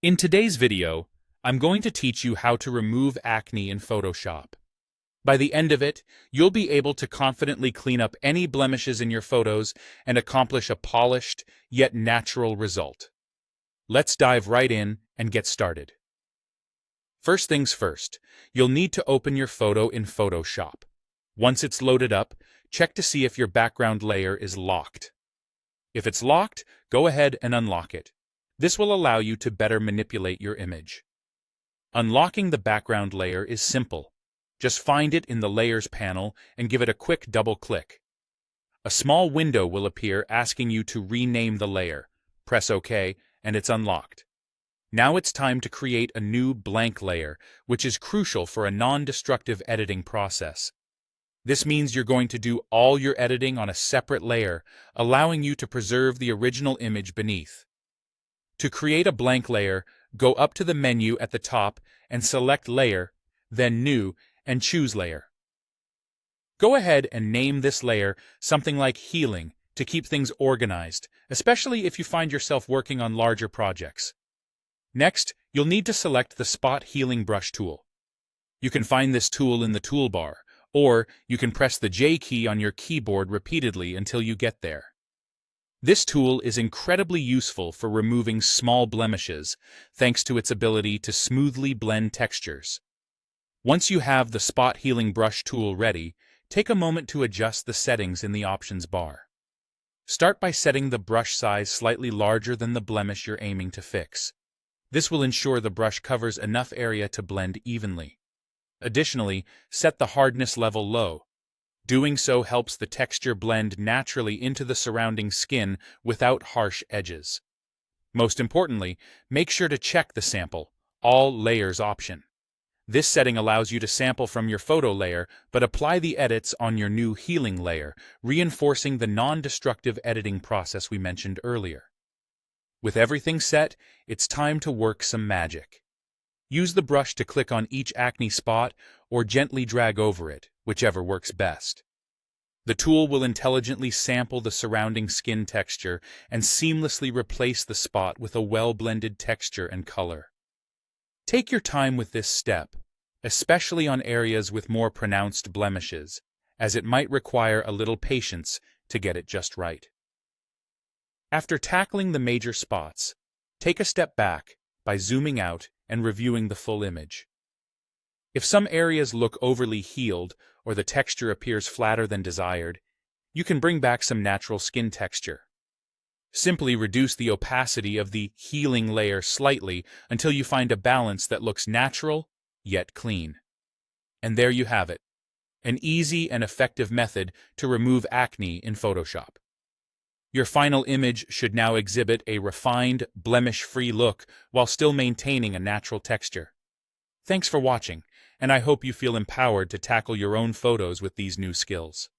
In today's video, I'm going to teach you how to remove acne in Photoshop. By the end of it, you'll be able to confidently clean up any blemishes in your photos and accomplish a polished, yet natural result. Let's dive right in and get started. First things first, you'll need to open your photo in Photoshop. Once it's loaded up, check to see if your background layer is locked. If it's locked, go ahead and unlock it. This will allow you to better manipulate your image. Unlocking the background layer is simple. Just find it in the Layers panel and give it a quick double-click. A small window will appear asking you to rename the layer. Press OK, and it's unlocked. Now it's time to create a new blank layer, which is crucial for a non-destructive editing process. This means you're going to do all your editing on a separate layer, allowing you to preserve the original image beneath. To create a blank layer, go up to the menu at the top and select Layer, then New, and choose Layer. Go ahead and name this layer something like Healing to keep things organized, especially if you find yourself working on larger projects. Next, you'll need to select the Spot Healing Brush tool. You can find this tool in the toolbar, or you can press the J key on your keyboard repeatedly until you get there. This tool is incredibly useful for removing small blemishes, thanks to its ability to smoothly blend textures. Once you have the Spot Healing Brush tool ready, take a moment to adjust the settings in the options bar. Start by setting the brush size slightly larger than the blemish you're aiming to fix. This will ensure the brush covers enough area to blend evenly. Additionally, set the hardness level low. Doing so helps the texture blend naturally into the surrounding skin without harsh edges. Most importantly, make sure to check the Sample All Layers option. This setting allows you to sample from your photo layer, but apply the edits on your new healing layer, reinforcing the non-destructive editing process we mentioned earlier. With everything set, it's time to work some magic. Use the brush to click on each acne spot or gently drag over it, whichever works best. The tool will intelligently sample the surrounding skin texture and seamlessly replace the spot with a well-blended texture and color. Take your time with this step, especially on areas with more pronounced blemishes, as it might require a little patience to get it just right. After tackling the major spots, take a step back by zooming out and reviewing the full image. If some areas look overly healed or the texture appears flatter than desired, you can bring back some natural skin texture. Simply reduce the opacity of the healing layer slightly until you find a balance that looks natural yet clean. And there you have it, an easy and effective method to remove acne in Photoshop. Your final image should now exhibit a refined, blemish-free look while still maintaining a natural texture. Thanks for watching, and I hope you feel empowered to tackle your own photos with these new skills.